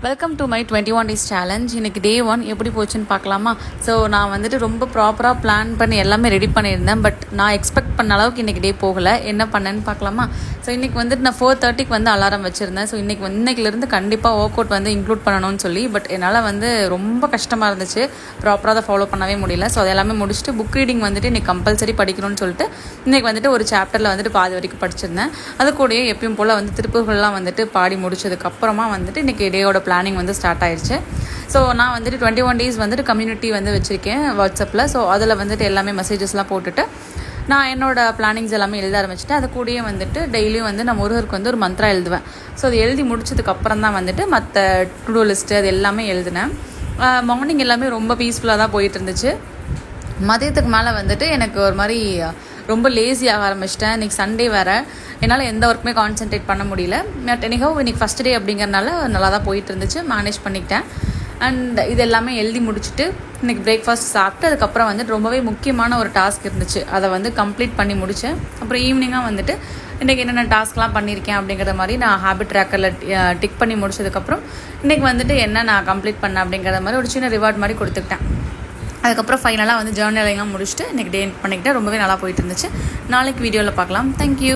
Welcome to my 21 days challenge. இன்றைக்கி டே 1 எப்படி போச்சுன்னு பார்க்கலாமா? ஸோ நான் வந்துட்டு ரொம்ப ப்ராப்பராக பிளான் பண்ணி எல்லாமே ரெடி பண்ணியிருந்தேன். பட் நான் எக்ஸ்பெக்ட் பண்ண அளவுக்கு இன்றைக்கி டே போகலை. என்ன பண்ணேன்னு பார்க்கலாமா? ஸோ இன்றைக்கி வந்துட்டு நான் 4:30க்கு வந்து அலாரம் வச்சுருந்தேன். ஸோ இன்னைக்குலேருந்து கண்டிப்பாக ஒர்க் அவுட் வந்து இன்க்ளூட் பண்ணணும்னு சொல்லி, பட் என்னால் வந்து ரொம்ப கஷ்டமாக இருந்துச்சு. ப்ராப்பராக அதை ஃபாலோ பண்ணவே முடியல. ஸோ அது எல்லாமே முடிச்சுட்டு புக் ரீடிங் வந்துட்டு இன்றைக்கி கம்பல்சரி படிக்கணும்னு சொல்லிட்டு இன்றைக்கி வந்துட்டு ஒரு சாப்டரில் வந்துட்டு பாதி வரைக்கும் படிச்சிருந்தேன். அது கூடயே எப்பயும் போல் வந்து திருப்புகள்லாம் வந்துட்டு பாடி முடிச்சதுக்கப்புறமா வந்துட்டு இன்றைக்கி டேயோட பிளானிங் வந்து ஸ்டார்ட் ஆயிடுச்சு. ஸோ நான் வந்துட்டு 21 டேஸ் வந்துட்டு கம்யூனிட்டி வந்து வச்சுருக்கேன் வாட்ஸ்அப்பில். ஸோ அதில் வந்துட்டு எல்லாமே மெசேஜஸ்லாம் போட்டுட்டு நான் என்னோடய பிளானிங்ஸ் எல்லாமே எழுத ஆரம்பிச்சிட்டேன். அது கூடயே வந்துட்டு டெய்லியும் வந்து நான் முருகருக்கு வந்து ஒரு மந்த்ரா எழுதுவேன். ஸோ அது எழுதி முடிச்சதுக்கப்புறம் தான் வந்துட்டு மற்ற டு டூ லிஸ்ட்டு அது எல்லாமே எழுதினேன். மார்னிங் எல்லாமே ரொம்ப பீஸ்ஃபுல்லாக தான் போயிட்டு இருந்துச்சு. மதியத்துக்கு மேலே வந்துட்டு எனக்கு ஒரு மாதிரி ரொம்ப லேசியாக ஆரம்பிச்சிட்டேன். இன்றைக்கி சண்டே வேறு, என்னால் எந்த ஒர்க்குமே கான்சென்ட்ரேட் பண்ண முடியல. பட் எனிஹவ் இன்றைக்கி ஃபஸ்ட் டே அப்படிங்கிறனால நல்லா தான் போயிட்டு இருந்துச்சு, மேனேஜ் பண்ணிக்கிட்டேன். அண்ட் இது எல்லாமே எழுதி முடிச்சுட்டு இன்றைக்கி பிரேக்ஃபாஸ்ட் சாப்பிட்டு அதுக்கப்புறம் வந்துட்டு ரொம்பவே முக்கியமான ஒரு டாஸ்க் இருந்துச்சு, அதை வந்து கம்ப்ளீட் பண்ணி முடித்தேன். அப்புறம் ஈவினிங்காக வந்துட்டு இன்றைக்கி என்னென்ன டாஸ்க்லாம் பண்ணியிருக்கேன் அப்படிங்கிற மாதிரி நான் ஹேபிட் ட்ராக்கரில் டிக் பண்ணி முடிச்சதுக்கப்புறம் இன்றைக்கி வந்துட்டு என்ன நான் கம்ப்ளீட் பண்ணேன் அப்படிங்கிற மாதிரி ஒரு சின்ன ரிவார்ட் மாதிரி கொடுத்துக்கிட்டேன். அதுக்கப்புறம் ஃபைனலாக வந்து ஜேர்னலிங்காக முடிச்சுட்டு இன்றைக்கி டே பண்ணிக்கிட்டேன். ரொம்பவே நல்லா போயிட்டு இருந்துச்சு. நாளைக்கு வீடியோவில் பார்க்கலாம். தேங்க்யூ.